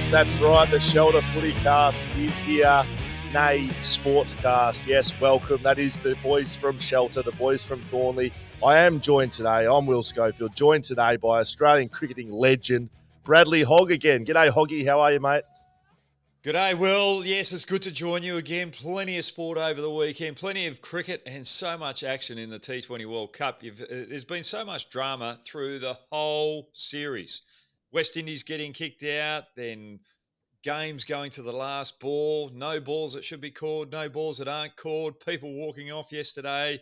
Yes, that's right. The Shelter FootyCast is here. Nay, SportCast. Yes, welcome. That is the boys from Shelter, the boys from Thornley. I am joined today. I'm Will Schofield, joined today by Australian cricketing legend Bradley Hogg again. G'day, Hoggy. How are you, mate? G'day, Will. Yes, it's good to join you again. Plenty of sport over the weekend, plenty of cricket, and so much action in the T20 World Cup. There's been so much drama through the whole series. West Indies getting kicked out, then games going to the last ball, no balls that should be called, no balls that aren't called, people walking off yesterday,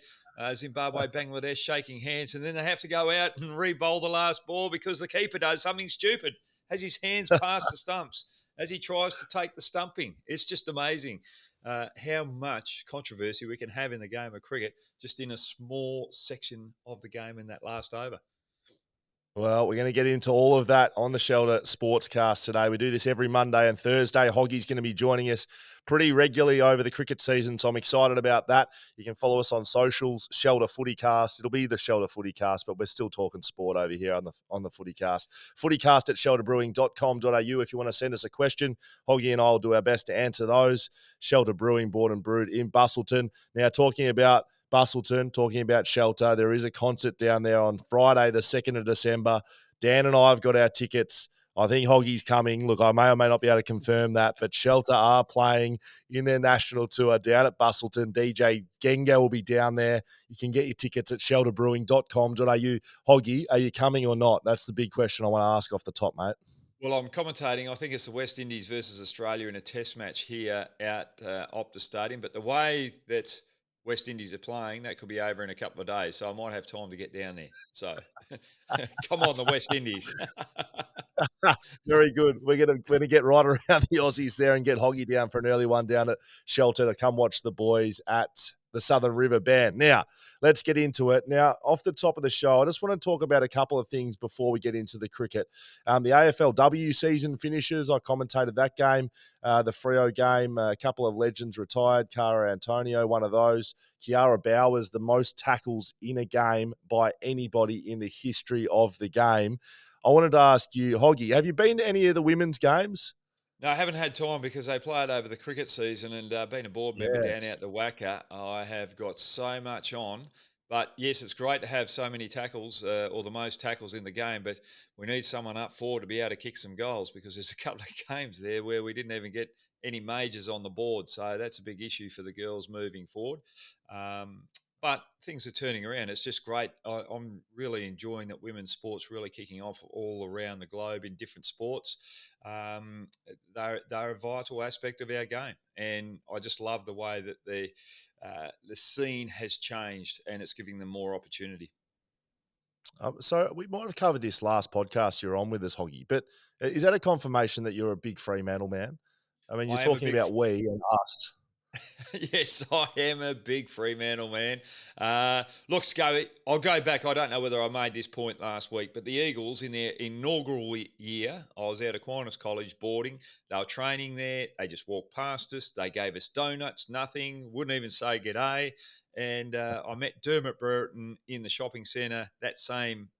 Zimbabwe, Bangladesh shaking hands, and then they have to go out and re-bowl the last ball because the keeper does something stupid, has his hands past the stumps as he tries to take the stumping. It's just amazing how much controversy we can have in the game of cricket just in a small section of the game in that last over. Well, we're going to get into all of that on the Shelter Sportscast today. We do this every Monday and Thursday. Hoggy's going to be joining us pretty regularly over the cricket season, so I'm excited about that. You can follow us on socials, Shelter FootyCast. It'll be the Shelter FootyCast, but we're still talking sport over here on the FootyCast. FootyCast at shelterbrewing.com.au if you want to send us a question. Hoggy and I will do our best to answer those. Shelter Brewing, born and brewed in Busselton. Now, talking about Busselton, talking about Shelter. There is a concert down there on Friday, the 2nd of December. Dan and I have got our tickets. I think Hoggy's coming. Look, I may or may not be able to confirm that, but Shelter are playing in their national tour down at Busselton. DJ Genga will be down there. You can get your tickets at shelterbrewing.com.au. Hoggy, are you coming or not? That's the big question I want to ask off the top, mate. Well, I'm commentating. I think it's the West Indies versus Australia in a test match here at Optus Stadium. But the way that West Indies are playing, that could be over in a couple of days. So I might have time to get down there. So come on, the West Indies. Very good. We're gonna get right around the Aussies there and get Hoggy down for an early one down at Shelter to come watch the boys at the Southern River Band. Now, let's get into it. Now, off the top of the show, I just want to talk about a couple of things before we get into the cricket. The AFLW season finishes. I commentated that game, the Freo game. A couple of legends retired. Cara Antonio, one of those. Kiara Bowers, the most tackles in a game by anybody in the history of the game. I wanted to ask you, Hoggy, have you been to any of the women's games? No, I haven't had time because they played over the cricket season and being a board member down Yes. out the Wacker, I have got so much on. But yes, it's great to have so many tackles or the most tackles in the game, but we need someone up forward to be able to kick some goals because there's a couple of games there where we didn't even get any majors on the board. So that's a big issue for the girls moving forward. Um, but things are turning around. It's just great. I'm really enjoying that women's sports really kicking off all around the globe in different sports. Um, they're a vital aspect of our game, and I just love the way that the scene has changed, and it's giving them more opportunity. So we might have covered this last podcast you're on with us, Hoggy, but is that a confirmation that you're a big Fremantle man? I mean, you're I am a talking big about we and us. Yes, I am a big Fremantle man. Look, Sco, I'll go back. I don't know whether I made this point last week, but the Eagles, in their inaugural year, I was out of Aquinas College boarding. They were training there. They just walked past us. They gave us donuts, nothing, wouldn't even say g'day. And I met Dermot Burton in the shopping centre that same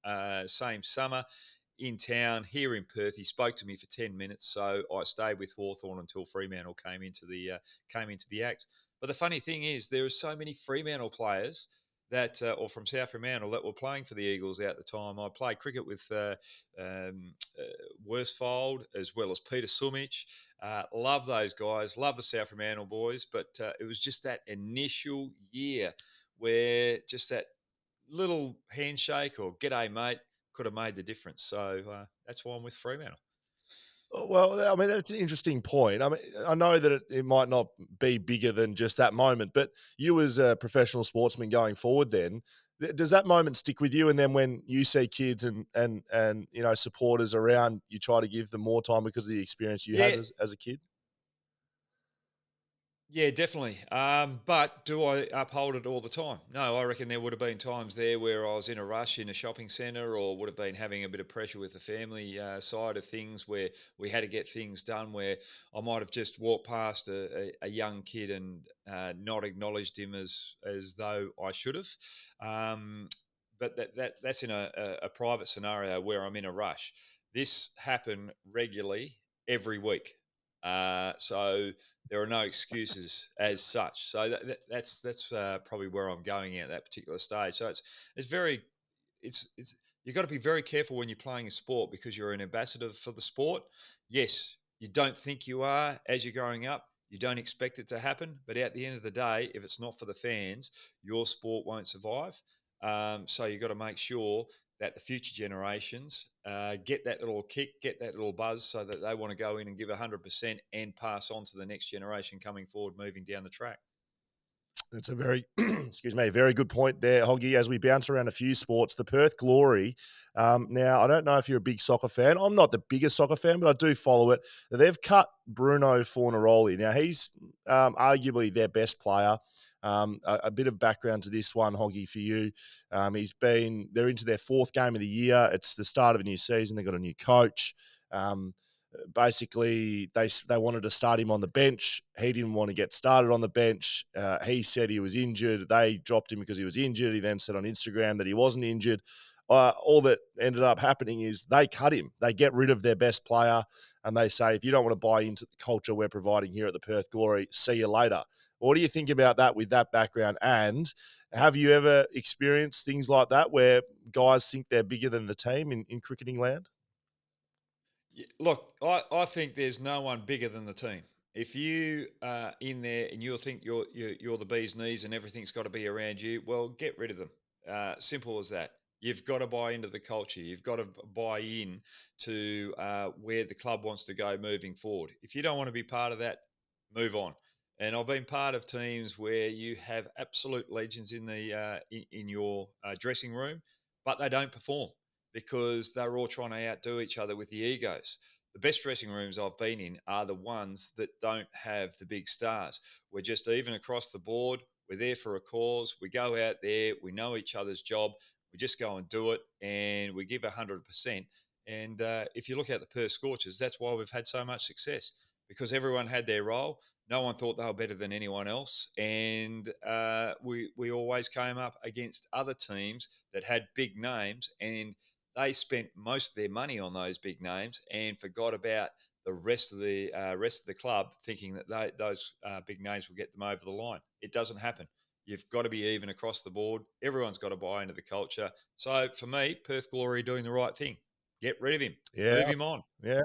summer in town here in Perth. He spoke to me for 10 minutes, so I stayed with Hawthorn until Fremantle came into the act. But the funny thing is, there are so many Fremantle players that, or from South Fremantle, that were playing for the Eagles at the time. I played cricket with Worsfold as well as Peter Sumich. Love those guys, love the South Fremantle boys, but it was just that initial year where just that little handshake or "G'day, mate" could have made the difference. So that's why I'm with Fremantle. Well, I mean, that's an interesting point. I mean, I know that it might not be bigger than just that moment, but you as a professional sportsman going forward then, does that moment stick with you? And then when you see kids and supporters around, you try to give them more time because of the experience you had Yeah, as a kid? yeah, definitely. But do I uphold it all the time? No, I reckon there would have been times there where I was in a rush in a shopping centre or would have been having a bit of pressure with the family side of things where we had to get things done where I might have just walked past a young kid and not acknowledged him as though I should have. Um, but that's in a private scenario where I'm in a rush. This happened regularly every week. So there are no excuses as such. So that's probably where I'm going at that particular stage. So it's very it's you've got to be very careful when you're playing a sport because you're an ambassador for the sport. Yes, you don't think you are as you're growing up. You don't expect it to happen, but at the end of the day, if it's not for the fans, your sport won't survive. So you've got to make sure that the future generations get that little kick, get that little buzz, so that they want to go in and give 100% and pass on to the next generation coming forward, moving down the track. It's a very, excuse me, very good point there, Hoggy. As we bounce around a few sports, the Perth Glory. Now, I don't know if you're a big soccer fan. I'm not the biggest soccer fan, but I do follow it. They've cut Bruno Fornaroli. Now, he's arguably their best player. A bit of background to this one, Hoggy, for you. They're into their fourth game of the year. It's the start of a new season. They've got a new coach. Um, Basically they wanted to start him on the bench. He didn't want to get started on the bench. He said he was injured. They dropped him because he was injured. He then said on Instagram that he wasn't injured. All that ended up happening is they cut him. They get rid of their best player and they say, if you don't want to buy into the culture we're providing here at the Perth Glory, see you later. What do you think about that with that background? And have you ever experienced things like that where guys think they're bigger than the team in cricketing land? Look, I think there's no one bigger than the team. If you are in there and you think you're the bee's knees and everything's got to be around you, well, get rid of them. Simple as that. You've got to buy into the culture. You've got to buy in to where the club wants to go moving forward. If you don't want to be part of that, move on. And I've been part of teams where you have absolute legends in the in your dressing room, but they don't perform because they're all trying to outdo each other with the egos. The best dressing rooms I've been in are the ones that don't have the big stars. We're just even across the board. We're there for a cause. We go out there. We know each other's job. We just go and do it, and we give 100%. And if you look at the Perth Scorchers, that's why we've had so much success because everyone had their role. No one thought they were better than anyone else, and we always came up against other teams that had big names, and they spent most of their money on those big names and forgot about the rest of the club, thinking that those big names will get them over the line. It doesn't happen. You've got to be even across the board. Everyone's got to buy into the culture. So for me, Perth Glory doing the right thing. Get rid of him. Yeah, Move him on. yeah.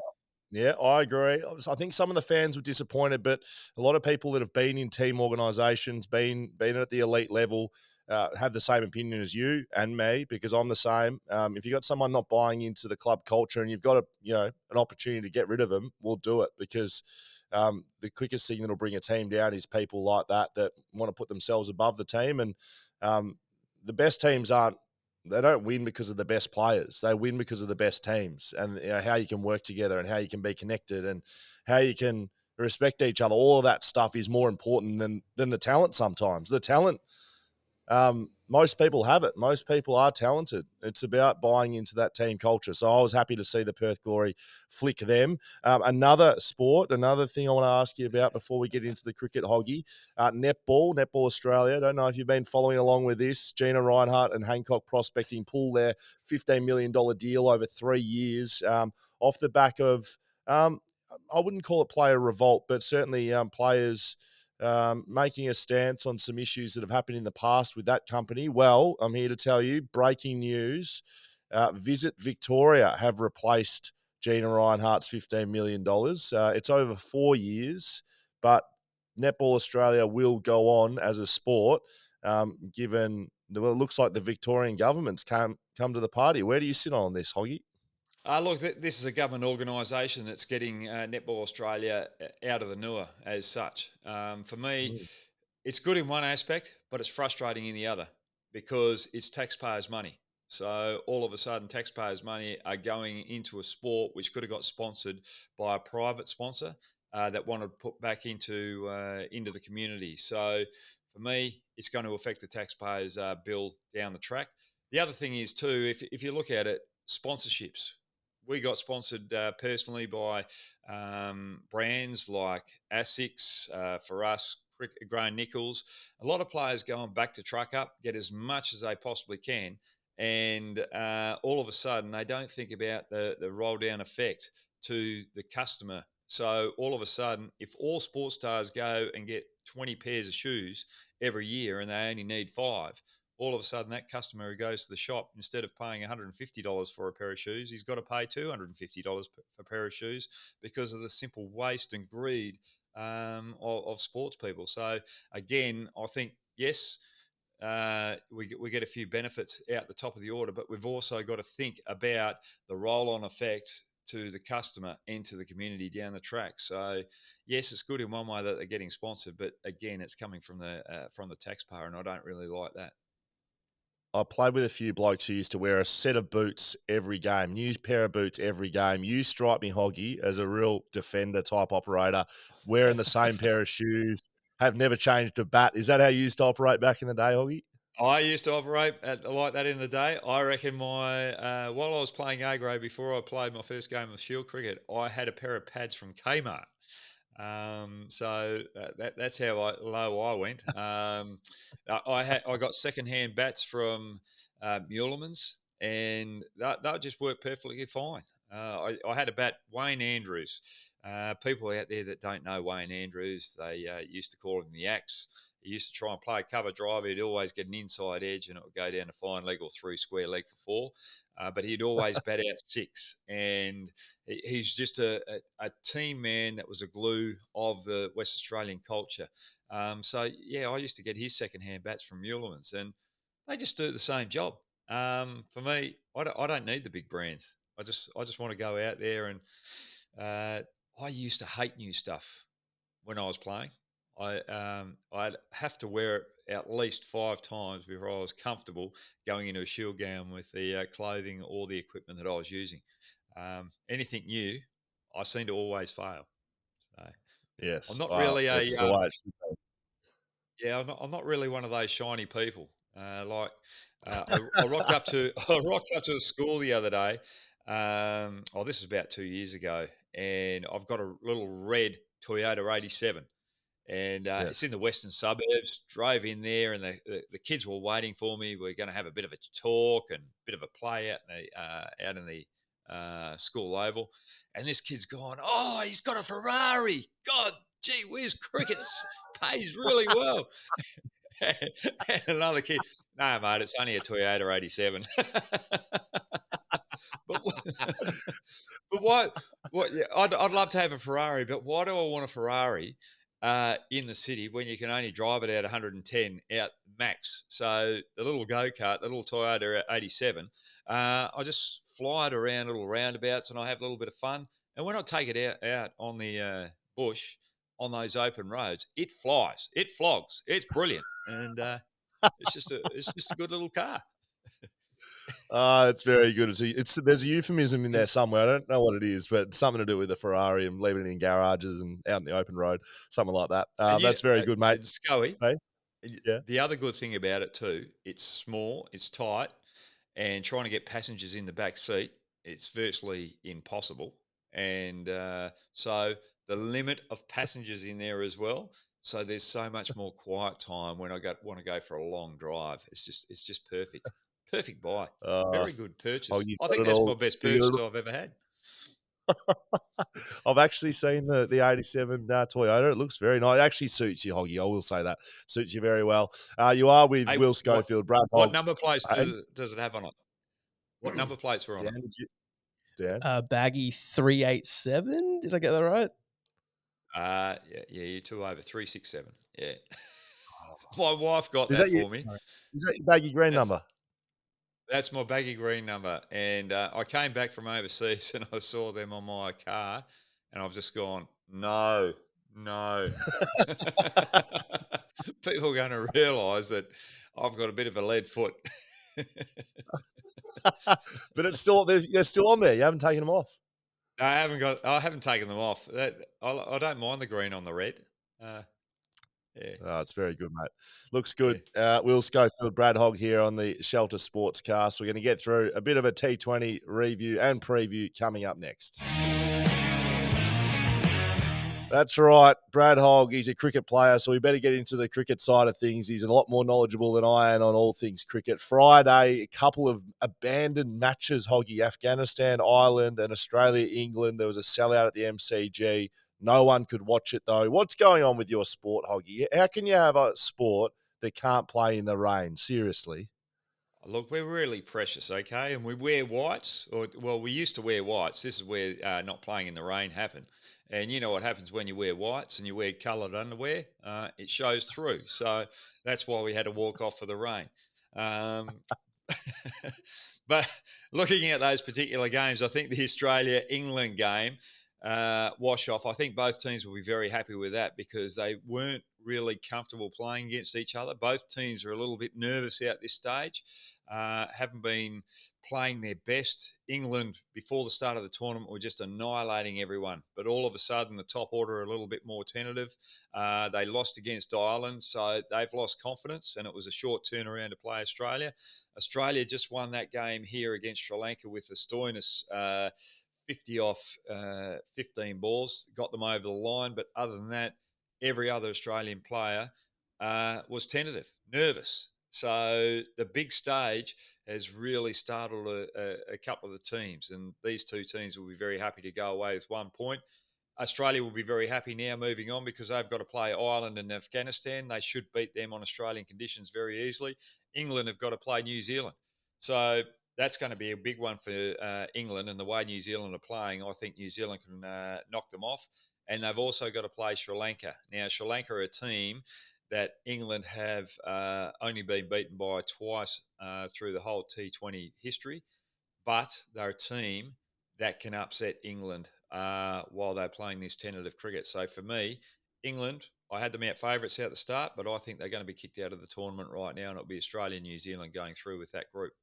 Yeah, I agree. I think some of the fans were disappointed, but a lot of people that have been in team organisations, been at the elite level, have the same opinion as you and me because I'm the same. If you got someone not buying into the club culture and you've got an opportunity to get rid of them, we'll do it because the quickest thing that'll bring a team down is people like that want to put themselves above the team. And the best teams they don't win because of the best players. They win because of the best teams and how you can work together and how you can be connected and how you can respect each other. All of that stuff is more important than the talent sometimes. The talent, most people have it. Most people are talented. It's about buying into that team culture. So I was happy to see the Perth Glory flick them. Another thing I want to ask you about before we get into the cricket, Hoggy, Netball Australia. I don't know if you've been following along with this. Gina Reinhart and Hancock Prospecting pull their $15 million deal over 3 years off the back of, I wouldn't call it player revolt, but certainly players making a stance on some issues that have happened in the past with that company. Well, I'm here to tell you, breaking news, Visit Victoria have replaced Gina Reinhart's $15 million. It's over 4 years, but Netball Australia will go on as a sport, given it looks like the Victorian government's come to the party. Where do you sit on this, Hoggy? Look, this is a government organisation that's getting Netball Australia out of the NUA as such. For me, Mm. it's good in one aspect, but it's frustrating in the other because it's taxpayers' money. So all of a sudden, taxpayers' money are going into a sport which could have got sponsored by a private sponsor that wanted to put back into the community. So for me, it's going to affect the taxpayers' bill down the track. The other thing is too, if you look at it, sponsorships. We got sponsored personally by brands like ASICS for us, Grain Nichols. A lot of players going back to truck up, get as much as they possibly can, and all of a sudden they don't think about the roll down effect to the customer So all of a sudden, if all sports stars go and get 20 pairs of shoes every year and they only need five, all of a sudden that customer who goes to the shop, instead of paying $150 for a pair of shoes, he's got to pay $250 for a pair of shoes because of the simple waste and greed of sports people. So again, I think, yes, we get a few benefits out the top of the order, but we've also got to think about the roll-on effect to the customer and to the community down the track. So, yes, it's good in one way that they're getting sponsored, but again, it's coming from the taxpayer, and I don't really like that. I played with a few blokes who used to wear a set of boots every game, new pair of boots every game. You strike me, Hoggy, as a real defender type operator, wearing the same pair of shoes, have never changed a bat. Is that how you used to operate back in the day, Hoggy? I used to operate like that in the day. I reckon while I was playing A grade before I played my first game of Shield cricket, I had a pair of pads from Kmart. That's how low I went. I got secondhand bats from Mulemans, and that just worked perfectly fine. I had a bat, Wayne Andrews. People out there that don't know Wayne Andrews, they used to call him the Axe. He used to try and play a cover driver. He'd always get an inside edge, and it would go down a fine leg or through square leg for four. But he'd always bat out six, and he's just a team man that was a glue of the West Australian culture. Yeah, I used to get his secondhand bats from Mulemans, and they just do the same job. For me, I don't need the big brands. I just want to go out there and I used to hate new stuff when I was playing. I'd have to wear it at least 5 times before I was comfortable going into a shield game with the clothing or the equipment that I was using. Anything new, I seem to always fail. So I'm Yes, not really that's the way it should be. yeah, I'm not really one of those shiny people. I rocked up to I rocked up to a school the other day. This was about 2 years ago, and I've got a little red Toyota 87, and it's Yes. in the western suburbs. Drove in there, and the kids were waiting for me. We're going to have a bit of a talk and a bit of a play out in the school oval. And this kid's gone, "Oh, he's got a Ferrari! God, gee whiz, cricket's pays really well." And another kid, "No, mate, it's only a Toyota 87." But but why? What? Yeah, I'd love to have a Ferrari, but why do I want a Ferrari in the city when you can only drive it at 110 out max? So the little go kart, the little Toyota 87, I just fly it around little roundabouts, and I have a little bit of fun. And when I take it out on the bush on those open roads, it flies, it flogs, it's brilliant, and it's just a good little car. It's very good. There's a euphemism in there somewhere. I don't know what it is, but it's something to do with the Ferrari and leaving it in garages and out in the open road, something like that. And That's very good, mate. and Scully, Hey? Yeah. the other good thing about it too, it's small, it's tight, and trying to get passengers in the back seat, it's virtually impossible. And so the limit of passengers in there as well. So there's so much more quiet time when want to go for a long drive. It's just perfect, perfect buy, Uh, very good purchase. Hoggie's I got think it that's my all. best You purchase got I've ever had. I've actually seen the 87 Toyota. It looks very nice. It actually suits you, Hoggy. I will say that. Suits you very well. You are with Hey, Will what Schofield, Brad what Hogg. number plates Hey, does it have on it? What number plates were on it? Dan, Dan? Baggy 387. Did I get that right? Yeah, you're two over 367. Yeah, my wife got Is that that your for me. Sorry. is that your baggy green That's number? that's my baggy green number, and I came back from overseas and I saw them on my car, and I've just gone, no, no. People are going to realise that I've got a bit of a lead foot. But it's still they're still on there. You haven't taken them off. I haven't taken them off. I don't mind the green on the red. Uh, yeah, Oh, it's very good, mate. Looks yeah. good. Will Schofield, Brad Hogg here on the Shelter Sportscast. We're going to get through a bit of a T20 review and preview coming up next. That's right. Brad Hogg, he's a cricket player, so we better get into the cricket side of things. He's a lot more knowledgeable than I am on all things cricket. Friday, a couple of abandoned matches, Hoggy. Afghanistan, Ireland, and Australia, England. There was a sellout at the MCG. No one could watch it, though. What's going on with your sport, Hoggy? How can you have a sport that can't play in the rain? Seriously. Look, we're really precious, okay? And we wear whites, or well, we used to wear whites. This is where not playing in the rain happened. And you know what happens when you wear whites and you wear coloured underwear? It shows through. So that's why we had to walk off for the rain. Um, but looking at those particular games, I think the Australia England game wash off. I think both teams will be very happy with that because they weren't really comfortable playing against each other. Both teams are a little bit nervous out this stage. Haven't been playing their best. England, before the start of the tournament, were just annihilating everyone. But all of a sudden, the top order are a little bit more tentative. They lost against Ireland, so they've lost confidence, and it was a short turnaround to play Australia. Australia just won that game here against Sri Lanka with the Stoinis 50 off 15 balls, got them over the line. But other than that, every other Australian player was tentative, nervous. So the big stage has really startled a couple of the teams, and these two teams will be very happy to go away with 1 point. Australia will be very happy now moving on because they've got to play Ireland and Afghanistan. They should beat them on Australian conditions very easily. England have got to play New Zealand. So that's going to be a big one for England. And the way New Zealand are playing, I think New Zealand can knock them off. And they've also got to play Sri Lanka. Now, Sri Lanka are a team that England have only been beaten by twice through the whole T20 history, but they're a team that can upset England while they're playing this tentative cricket. So for me, England, I had them out favourites at the start, but I think they're going to be kicked out of the tournament right now, and it'll be Australia and New Zealand going through with that group.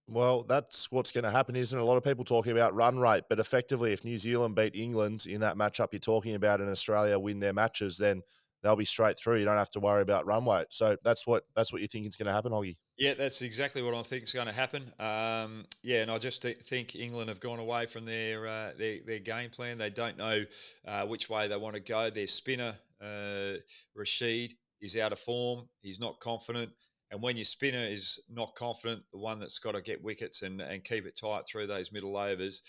Well, that's what's going to happen, isn't it? A lot of people talking about run rate, but effectively, if New Zealand beat England in that matchup you're talking about, and Australia win their matches, then they'll be straight through. You don't have to worry about run rate. So that's what you think is going to happen, Hoggy. Yeah, that's exactly what I think is going to happen. Yeah, and I just think England have gone away from their game plan. They don't know which way they want to go. Their spinner Rashid is out of form. He's not confident. And when your spinner is not confident, the one that's got to get wickets and keep it tight through those middle overs,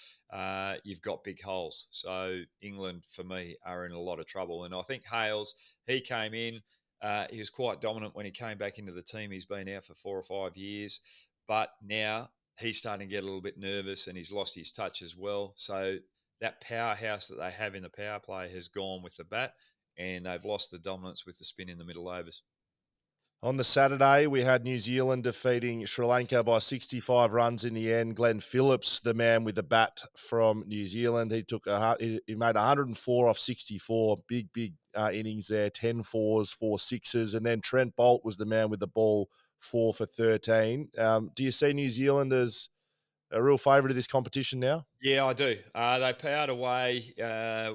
you've got big holes. So England, for me, are in a lot of trouble. And I think Hales, he came in. He was quite dominant when he came back into the team. He's been out for 4 or 5 years, but now he's starting to get a little bit nervous and he's lost his touch as well. So that powerhouse that they have in the power play has gone with the bat, and they've lost the dominance with the spin in the middle overs. On the Saturday, we had New Zealand defeating Sri Lanka by 65 runs in the end. Glenn Phillips, the man with the bat from New Zealand, he made 104 off 64. Big innings there. 10 fours, 4 sixes, and then Trent Bolt was the man with the ball, 4 for 13. Do you see New Zealand as a real favourite of this competition now? Yeah, I do. They powered away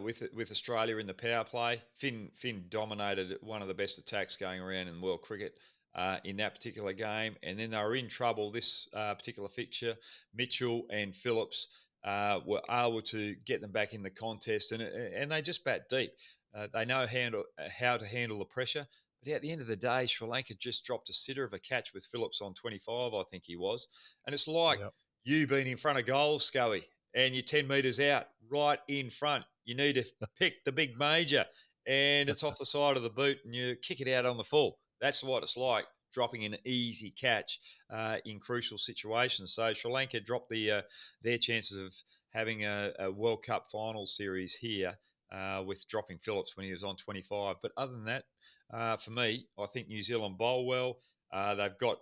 with Australia in the power play. Finn dominated one of the best attacks going around in world cricket in that particular game, and then they were in trouble this particular fixture. Mitchell and Phillips were able to get them back in the contest, and they just bat deep. They know how to handle the pressure. But at the end of the day, Sri Lanka just dropped a sitter of a catch with Phillips on 25, I think he was, and it's like you being in front of goal, Scully, and you're 10 metres out, right in front. You need to pick the big major, and it's off the side of the boot, and you kick it out on the full. That's what it's like, dropping an easy catch in crucial situations. So Sri Lanka dropped their chances of having a World Cup final series here with dropping Phillips when he was on 25. But other than that, for me, I think New Zealand bowl well. They've got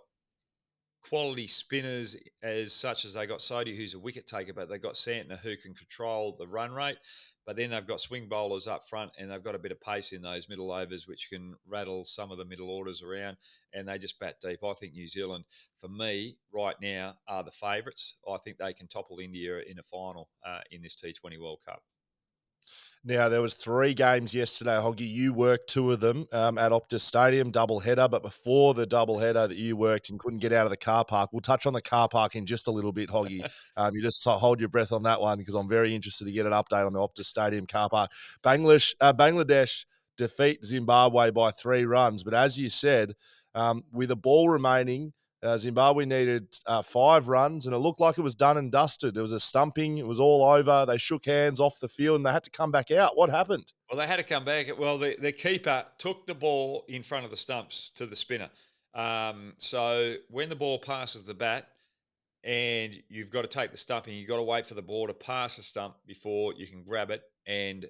quality spinners as such as they got Sodhi, who's a wicket taker, but they've got Santner who can control the run rate. But then they've got swing bowlers up front and they've got a bit of pace in those middle overs, which can rattle some of the middle orders around, and they just bat deep. I think New Zealand, for me, right now, are the favourites. I think they can topple India in a final in this T20 World Cup. Now, there was 3 games yesterday, Hoggy. You worked 2 of them at Optus Stadium, double header. But before the double header that you worked and couldn't get out of the car park, we'll touch on the car park in just a little bit, Hoggy. You just hold your breath on that one because I'm very interested to get an update on the Optus Stadium car park. Bangladesh defeat Zimbabwe by 3 runs. But as you said, with a ball remaining, Zimbabwe needed 5 runs, and it looked like it was done and dusted. There was a stumping. It was all over. They shook hands off the field, and they had to come back out. What happened? Well, they had to come back. Well, the keeper took the ball in front of the stumps to the spinner. So when the ball passes the bat, and you've got to take the stumping. You've got to wait for the ball to pass the stump before you can grab it and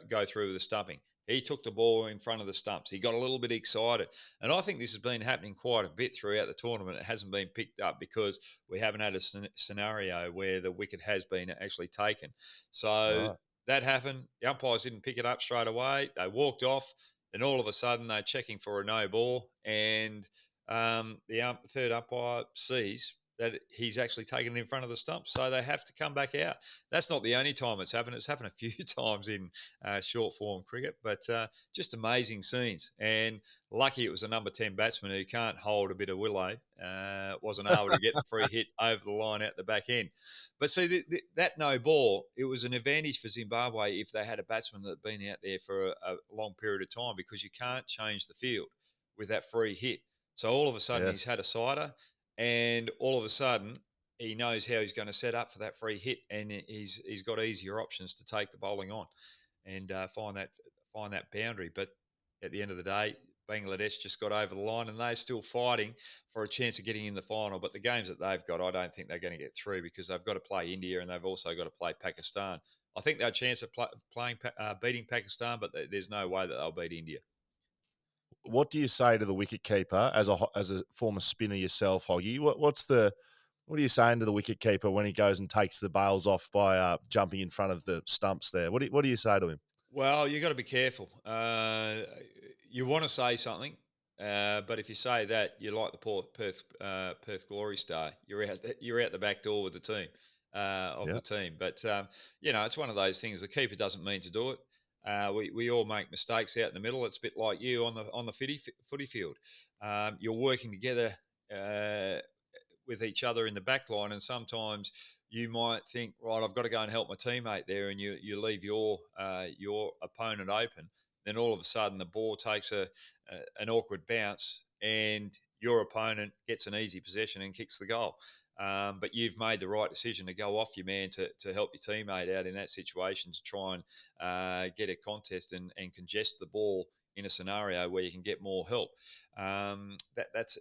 go through with the stumping. He took the ball in front of the stumps. He got a little bit excited. And I think this has been happening quite a bit throughout the tournament. It hasn't been picked up because we haven't had a scenario where the wicket has been actually taken. So Right. that happened. The umpires didn't pick it up straight away. They walked off. Then all of a sudden they're checking for a no ball. And the third umpire sees that he's actually taken it in front of the stump. So they have to come back out. That's not the only time it's happened. It's happened a few times in short form cricket, but just amazing scenes. And lucky it was a number 10 batsman who can't hold a bit of willow, wasn't able to get the free hit over the line out the back end. But see, that no ball, it was an advantage for Zimbabwe if they had a batsman that had been out there for a long period of time because you can't change the field with that free hit. So all of a sudden Yes. he's had a sider and all of a sudden he knows how he's going to set up for that free hit, and he's got easier options to take the bowling on and find that boundary. But at the end of the day, Bangladesh just got over the line, and they're still fighting for a chance of getting in the final. But the games that they've got, I don't think they're going to get through because they've got to play India and they've also got to play Pakistan. I think they're a chance of beating Pakistan, but there's no way that they'll beat India. What do you say to the wicketkeeper as a former spinner yourself, Hoggy? What are you saying to the wicketkeeper when he goes and takes the bails off by jumping in front of the stumps there? What do you say to him? Well, you got to be careful. You want to say something, but if you say that, you're like the Perth Glory Star. You're out the back door with the team of Yeah. the team. But it's one of those things. The keeper doesn't mean to do it. We all make mistakes out in the middle. It's a bit like you on the footy field. You're working together. With each other in the back line, and sometimes you might think, right, I've got to go and help my teammate there, and you leave your opponent open. Then all of a sudden the ball takes an awkward bounce, and your opponent gets an easy possession and kicks the goal. But you've made the right decision to go off your man to help your teammate out in that situation to try and get a contest and congest the ball in a scenario where you can get more help.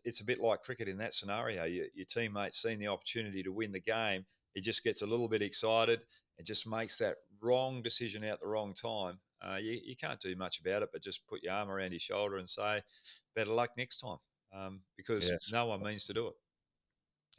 It's a bit like cricket in that scenario. Your teammate's seen the opportunity to win the game. He just gets a little bit excited and just makes that wrong decision out the wrong time. You can't do much about it, but just put your arm around his shoulder and say, better luck next time, because Yes. no one means to do it.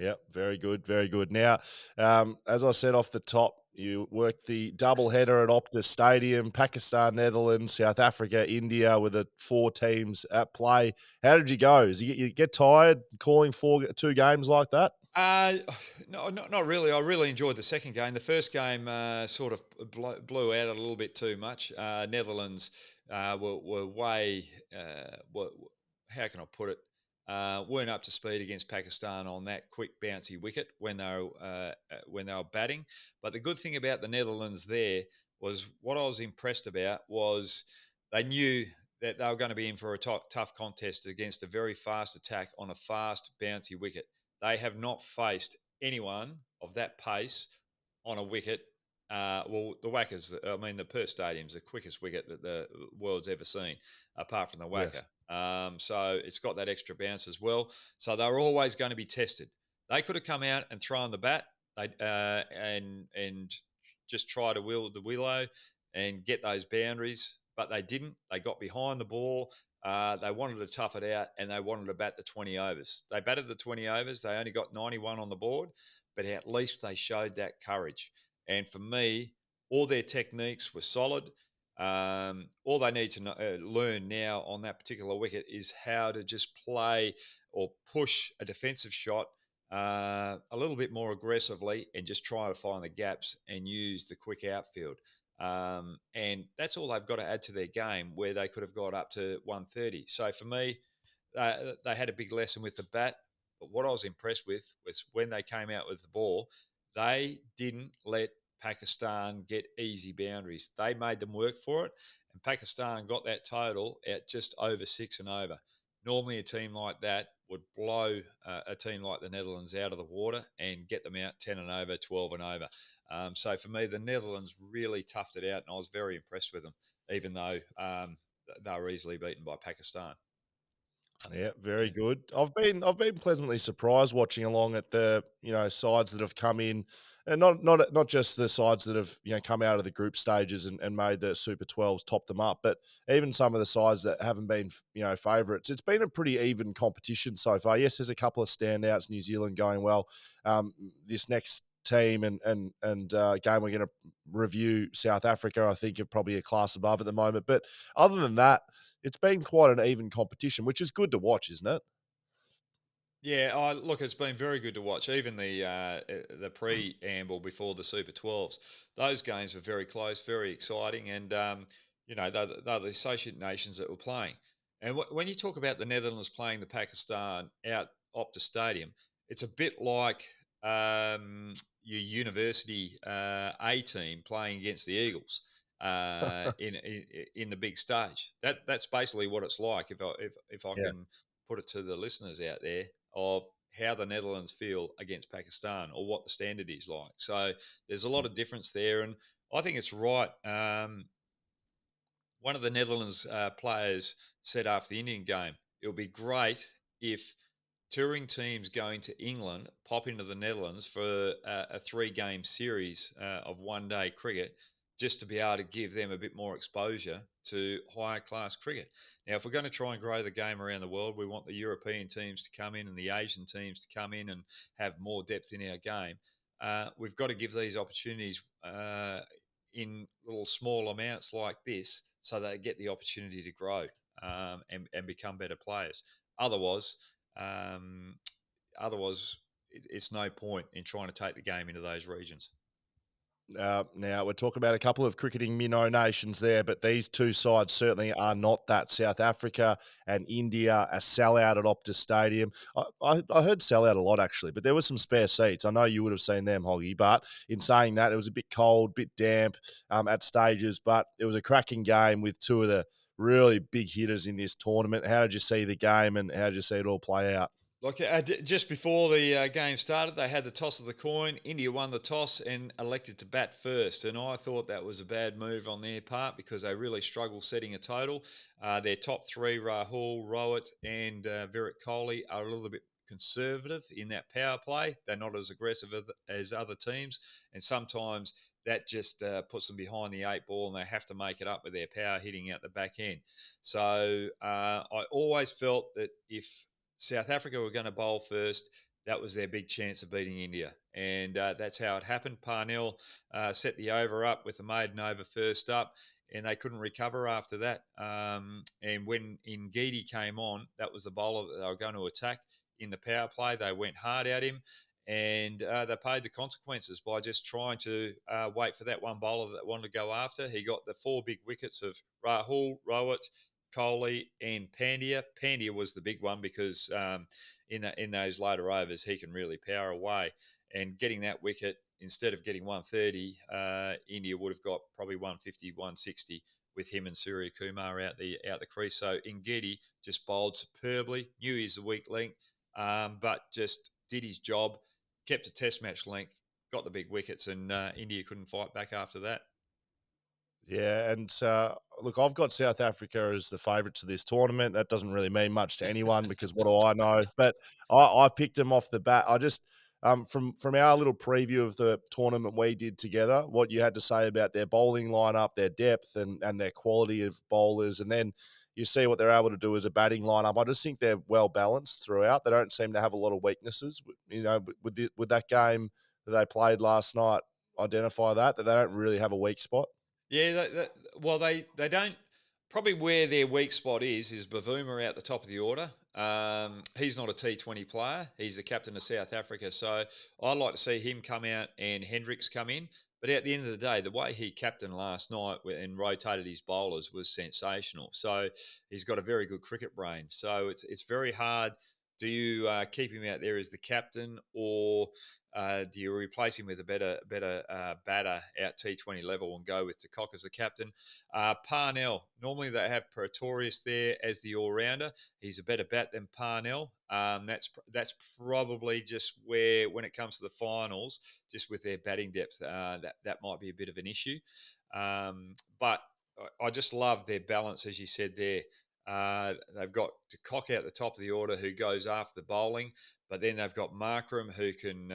Yeah, very good, very good. Now, as I said off the top, you worked the double header at Optus Stadium, Pakistan, Netherlands, South Africa, India, with the 4 teams at play. How did you go? Did you get tired calling 2 games like that? No, not really. I really enjoyed the second game. The first game sort of blew out a little bit too much. Netherlands were way, how can I put it? Weren't up to speed against Pakistan on that quick bouncy wicket when they were batting. But the good thing about the Netherlands there was what I was impressed about was they knew that they were going to be in for a tough contest against a very fast attack on a fast bouncy wicket. They have not faced anyone of that pace on a wicket. The Wackers, I mean, the Perth Stadium's the quickest wicket that the world's ever seen, apart from the Wacker. Yes. So it's got that extra bounce as well. So they're always going to be tested. They could have come out and thrown the bat and just try to wield the willow and get those boundaries, but they didn't. They got behind the ball. They wanted to tough it out, and they wanted to bat the 20 overs. They batted the 20 overs. They only got 91 on the board, but at least they showed that courage. And for me, all their techniques were solid. All they need to learn now on that particular wicket is how to just play or push a defensive shot a little bit more aggressively and just try to find the gaps and use the quick outfield. And that's all they've got to add to their game, where they could have got up to 130. So for me, they had a big lesson with the bat. But what I was impressed with was when they came out with the ball, they didn't let Pakistan get easy boundaries. They made them work for it, and Pakistan got that total at just over 6 and over. Normally, a team like that would blow a team like the Netherlands out of the water and get them out 10 and over, 12 and over. So for me, the Netherlands really toughed it out, and I was very impressed with them, even though they were easily beaten by Pakistan. Yeah, very Yeah. good. I've been pleasantly surprised watching along at the sides that have come in, and not just the sides that have come out of the group stages and made the Super 12s, top them up, but even some of the sides that haven't been favourites. It's been a pretty even competition so far. Yes, there's a couple of standouts. New Zealand going well. This next team and game we're going to review, South Africa, I think are probably a class above at the moment. But other than that, it's been quite an even competition, which is good to watch, isn't it? Yeah, look, it's been very good to watch. Even the preamble before the Super 12s, those games were very close, very exciting, and they're the associate nations that were playing. And when you talk about the Netherlands playing the Pakistan out Optus Stadium, it's a bit like your university A team playing against the Eagles in the big stage. That's basically what it's like. If I Yeah. can put it to the listeners out there of how the Netherlands feel against Pakistan or what the standard is like. So there's a lot of difference there, and I think it's right. One of the Netherlands players said after the Indian game, it would be great if touring teams going to England pop into the Netherlands for a 3 game series of 1 day cricket, just to be able to give them a bit more exposure to higher class cricket. Now, if we're going to try and grow the game around the world, we want the European teams to come in and the Asian teams to come in and have more depth in our game. We've got to give these opportunities in little small amounts like this, so they get the opportunity to grow and become better players. Otherwise, um, it's no point in trying to take the game into those regions. Now, we're talking about a couple of cricketing minnow nations there, but these two sides certainly are not that. South Africa and India, a sellout at Optus Stadium. I heard sellout a lot, actually, but there were some spare seats. I know you would have seen them, Hoggy, but in saying that, it was a bit cold, bit damp at stages, but it was a cracking game with two of the really big hitters in this tournament. How did you see the game, and how did you see it all play out? Like just before the game started, they had the toss of the coin. India won the toss and elected to bat first, and I thought that was a bad move on their part because they really struggled setting a total. Their top three, Rahul, Rohit, and Virat Kohli, are a little bit conservative in that power play. They're not as aggressive as other teams, and sometimes that just puts them behind the 8 ball, and they have to make it up with their power hitting out the back end. So I always felt that if South Africa were going to bowl first, that was their big chance of beating India. And that's how it happened. Parnell set the over up with the maiden over first up, and they couldn't recover after that. And when Ngidi came on, that was the bowler that they were going to attack in the power play. They went hard at him, and they paid the consequences by just trying to wait for that one bowler that wanted to go after. He got the 4 big wickets of Rahul, Rohit, Kohli, and Pandya. Pandya was the big one because in those later overs he can really power away. And getting that wicket instead of getting 130, India would have got probably 150, 160 with him and Surya Kumar out the crease. So Ngidi just bowled superbly. Knew he's the weak link, but just did his job. Kept a Test match length. Got the big wickets, and India couldn't fight back after that. Yeah, and look, I've got South Africa as the favourite to this tournament. That doesn't really mean much to anyone because what do I know? But I picked them off the bat. I just from our little preview of the tournament we did together, what you had to say about their bowling lineup, their depth, and their quality of bowlers, and then you see what they're able to do as a batting lineup. I just think they're well balanced throughout. They don't seem to have a lot of weaknesses. With that game that they played last night, identify that they don't really have a weak spot. Yeah, well, they don't. Probably where their weak spot is Bavuma out the top of the order. He's not a T20 player. He's the captain of South Africa. So I'd like to see him come out and Hendricks come in. But at the end of the day, the way he captained last night and rotated his bowlers was sensational. So he's got a very good cricket brain. So it's very hard. Do you keep him out there as the captain, or do you replace him with a better batter at T20 level and go with De Kock as the captain? Parnell, normally they have Pretorius there as the all rounder. He's a better bat than Parnell. That's probably just where, when it comes to the finals, just with their batting depth, that might be a bit of an issue. But I just love their balance, as you said there. They've got De Kock out the top of the order, who goes after the bowling, but then they've got Markram, who can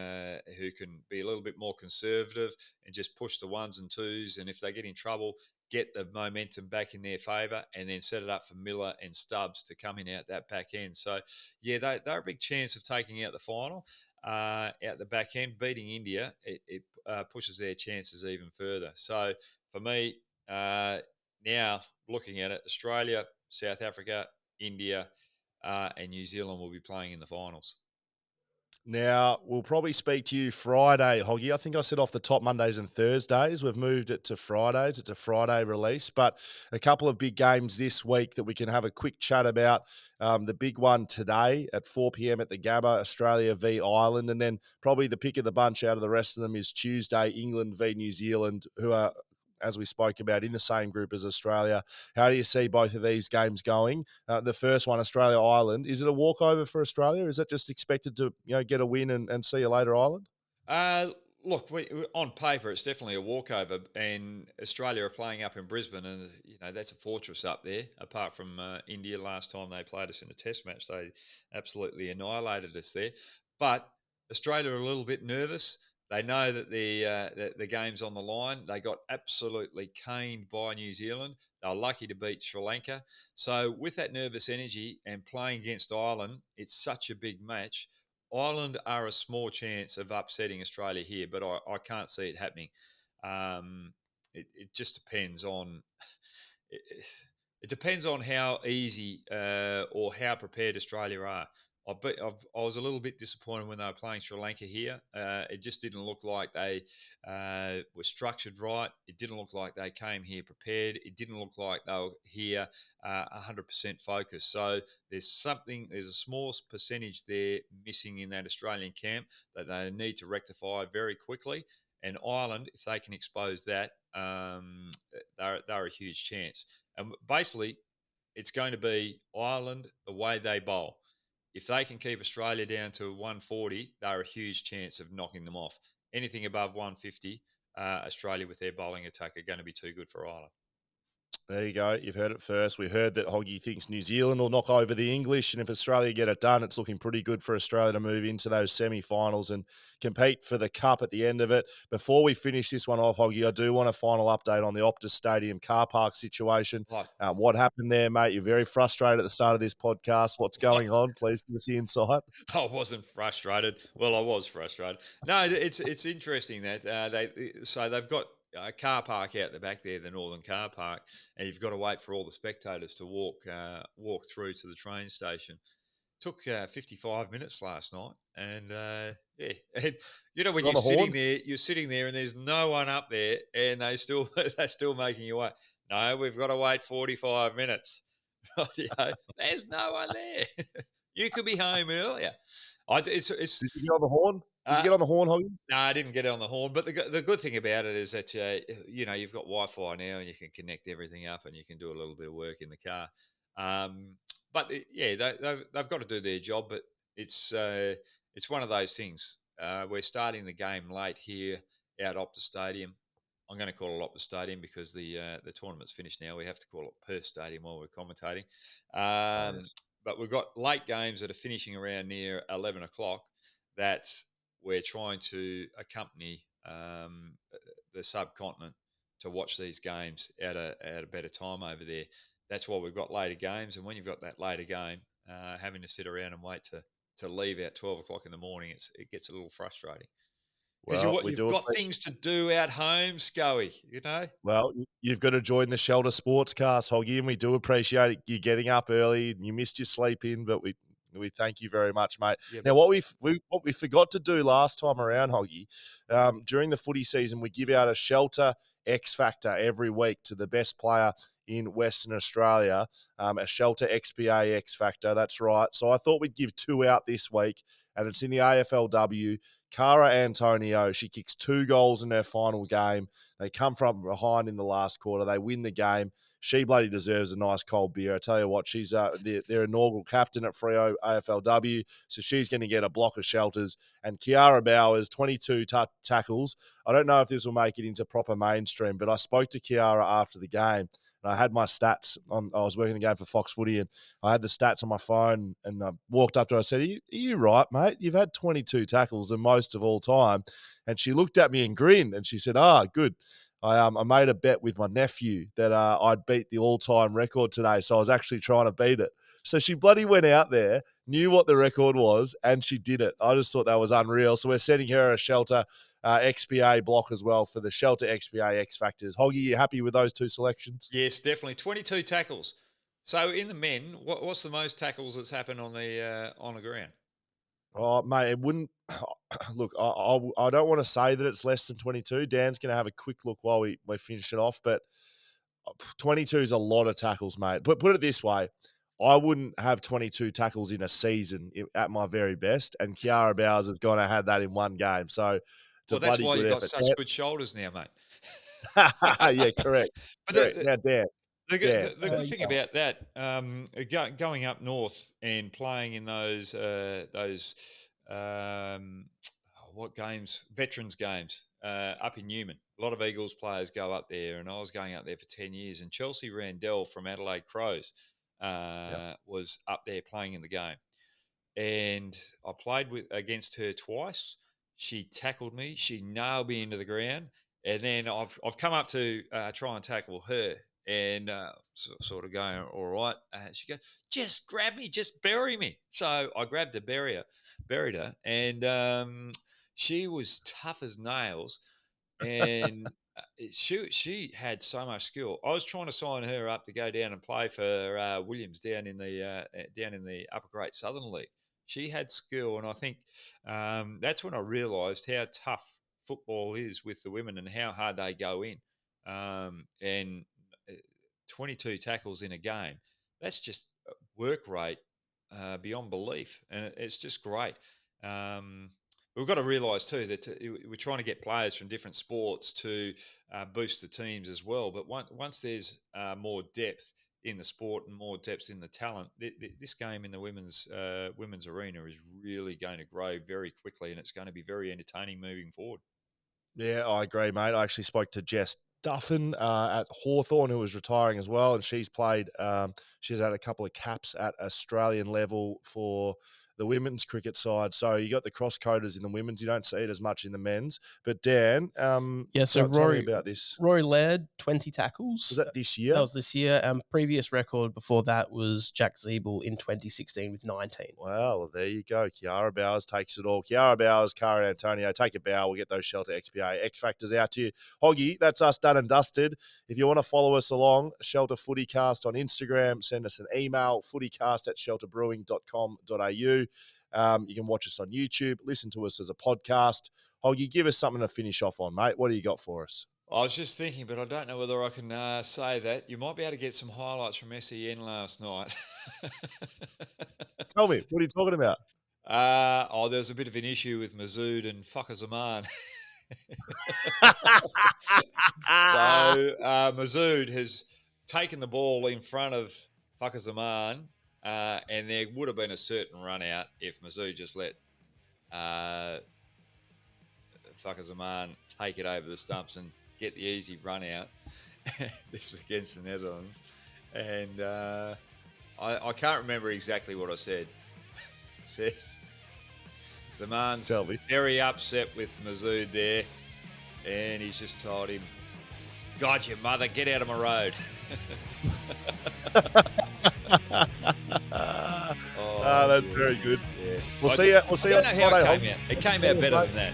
be a little bit more conservative and just push the ones and twos, and if they get in trouble, get the momentum back in their favour, and then set it up for Miller and Stubbs to come in out that back end. So, yeah, they're a big chance of taking out the final out the back end. Beating India, it pushes their chances even further. So, for me, now looking at it, Australia, South Africa, India, and New Zealand will be playing in the finals. Now, we'll probably speak to you Friday, Hoggy. I think I said off the top Mondays and Thursdays. We've moved it to Fridays. It's a Friday release, but a couple of big games this week that we can have a quick chat about. The big one today at 4 p.m. at the Gabba, Australia v Ireland, and then probably the pick of the bunch out of the rest of them is Tuesday, England v New Zealand, who are, as we spoke about, in the same group as Australia. How do you see both of these games going? The first one, Australia-Ireland, is it a walkover for Australia? Is it just expected to get a win and see you later, Ireland? Uh, Look, on paper, it's definitely a walkover, and Australia are playing up in Brisbane, and that's a fortress up there. Apart from India, last time they played us in a Test match, they absolutely annihilated us there. But Australia are a little bit nervous. They know that the game's on the line. They got absolutely caned by New Zealand. They were lucky to beat Sri Lanka. So with that nervous energy and playing against Ireland, it's such a big match. Ireland are a small chance of upsetting Australia here, but I can't see it happening. It just depends on it, it depends on how easy or how prepared Australia are. I was a little bit disappointed when they were playing Sri Lanka here. It just didn't look like they were structured right. It didn't look like they came here prepared. It didn't look like they were here 100% focused. So there's a small percentage there missing in that Australian camp that they need to rectify very quickly. And Ireland, if they can expose that, they're a huge chance. And basically, it's going to be Ireland, the way they bowl. If they can keep Australia down to 140, they're a huge chance of knocking them off. Anything above 150, Australia with their bowling attack are going to be too good for Ireland. There you go. You've heard it first. We heard that Hoggy thinks New Zealand will knock over the English, and if Australia get it done, it's looking pretty good for Australia to move into those semi-finals and compete for the cup at the end of it. Before we finish this one off, Hoggy, I do want a final update on the Optus Stadium car park situation. What happened there, mate? You're very frustrated at the start of this podcast. What's going on? Please give us the insight. I wasn't frustrated. Well, I was frustrated. No, it's interesting that they've got a car park out the back there, the Northern Car Park, and you've got to wait for all the spectators to walk through to the train station. Took 55 minutes last night, and yeah, and when You're on the horn? you're sitting there, and there's no one up there, and they're still making you wait. No, we've got to wait 45 minutes. There's no one there. You could be home earlier. Did you get on the horn? Did you get on the horn, Hoggy? No, I didn't get on the horn. But the good thing about it is that you've got Wi-Fi now, and you can connect everything up, and you can do a little bit of work in the car. They've got to do their job. But it's one of those things. We're starting the game late here out Optus Stadium. I'm going to call it Optus Stadium because the tournament's finished now. We have to call it Perth Stadium while we're commentating. Yes. But we've got late games that are finishing around near 11 o'clock that we're trying to accompany the subcontinent to watch these games at a better time over there. That's why we've got later games. And when you've got that later game, having to sit around and wait to leave at 12 o'clock in the morning, it gets a little frustrating. Because Well, we you've do got appreciate. things to do at home, Scully, Well, you've got to join the Shelter Sportscast, Hoggy, and we do appreciate you getting up early. You missed your sleep in, but we We thank you very much, mate. Yep. Now, what we forgot to do last time around, Hoggy, during the footy season, we give out a Shelter X Factor every week to the best player in Western Australia, a Shelter XPA X Factor. That's right. So I thought we'd give 2 out this week, and it's in the AFLW. Cara Antonio, she kicks 2 goals in her final game. They come from behind in the last quarter. They win the game. She bloody deserves a nice cold beer. I tell you what, she's their inaugural captain at Freo AFLW, so she's going to get a block of shelters. And Kiara Bowers, 22 tackles. I don't know if this will make it into proper mainstream, but I spoke to Kiara after the game, and I had my stats. I was working the game for Fox Footy, and I had the stats on my phone, and I walked up to her. I said, are you right, mate? You've had 22 tackles, the most of all time. And she looked at me and grinned, and she said, good. I made a bet with my nephew that I'd beat the all-time record today, so I was actually trying to beat it. So she bloody went out there, knew what the record was, and she did it. I just thought that was unreal. So we're sending her a Shelter XPA block as well for the Shelter XPA X Factors. Hoggy, you happy with those 2 selections? Yes, definitely. 22 tackles. So in the men, what's the most tackles that's happened on the ground? Oh, mate, it wouldn't – look, I don't want to say that it's less than 22. Dan's going to have a quick look while we finish it off, but 22 is a lot of tackles, mate. Put it this way, I wouldn't have 22 tackles in a season at my very best, and Kiara Bowers is going to have that in one game. So it's a bloody good effort. That's why you've got such good shoulders now, mate. Yeah, correct. But now, Dan. The good thing about that, going up north and playing in those what games, veterans games, up in Newman. A lot of Eagles players go up there, and I was going up there for 10 years. And Chelsea Randell from Adelaide Crows was up there playing in the game, and I played against her twice. She tackled me. She nailed me into the ground, and then I've come up to try and tackle her. And sort of going, all right. She goes, just grab me, just bury me. So I grabbed her, buried her, and she was tough as nails. And she had so much skill. I was trying to sign her up to go down and play for Williams down in the Upper Great Southern League. She had skill, and I think that's when I realised how tough football is with the women and how hard they go in. And 22 tackles in a game, that's just work rate beyond belief, and it's just great. We've got to realise too that we're trying to get players from different sports to boost the teams as well, but once there's more depth in the sport and more depth in the talent, this game in the women's arena is really going to grow very quickly, and it's going to be very entertaining moving forward. Yeah, I agree, mate. I actually spoke to Jess Duffin at Hawthorn, who was retiring as well, and she's played. She's had a couple of caps at Australian level for the women's cricket side. So you got the cross-coders in the women's. You don't see it as much in the men's. But Dan, so tell me about this. Rory Laird, 20 tackles. Was that this year? That was this year. Previous record before that was Jack Zeeble in 2016 with 19. Wow, well, there you go. Kiara Bowers takes it all. Kiara Bowers, Cara Antonio, take a bow. We'll get those Shelter XPA X Factors out to you. Hoggy, that's us done and dusted. If you want to follow us along, Shelter FootyCast on Instagram, send us an email, footycast@shelterbrewing.com.au. You can watch us on YouTube, listen to us as a podcast. Hoggy, give us something to finish off on, mate. What do you got for us? I was just thinking, but I don't know whether I can say that. You might be able to get some highlights from SEN last night. Tell me, what are you talking about? There's a bit of an issue with Masood and Fucker Zaman. So Masood has taken the ball in front of Fucker Zaman, and there would have been a certain run out if Masood just let Fucker Zaman take it over the stumps and get the easy run out. This is against the Netherlands. And I can't remember exactly what I said. Zaman's very upset with Masood there. And he's just told him, God, your mother, get out of my road. That's very good. Yeah. We'll see you. I don't know how it came out. It came out better than that.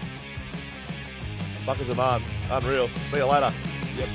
Fuckers a man. Unreal. See you later. Yep.